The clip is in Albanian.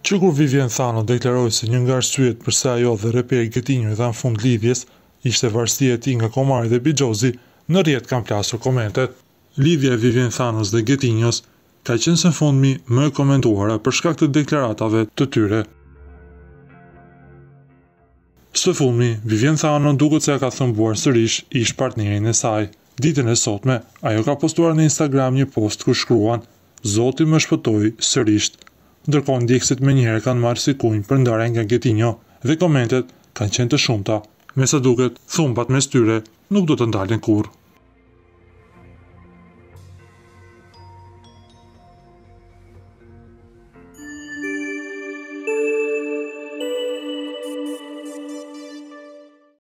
Që kur Vivian Thano deklaroi se një nga arsyet pse ajo dhe reperi Getinjo i dhanë fund lidhjes ishte varësia e tij nga Komari dhe Bixhozi, në rrjet kanë plasur komentet. Lidhja e Vivian Thanos dhe Getinjos ka qenë së fundmi më e komentuara për shkak të deklaratave të tyre. Së fundmi, Vivian Thano duket se ka thëmbuar sërish ish partnerin e saj. Ditën e sotme, ajo ka postuar në Instagram një post ku shkruan: "Zoti më shpëtoi sërish." Ndërkohë ndjekësit menjëherë kanë marrë si kunj për ndarjen nga Getinjo dhe komentet kanë qenë të shumta. Me sa duket, thumbat mes tyre nuk do të ndalen kurrë.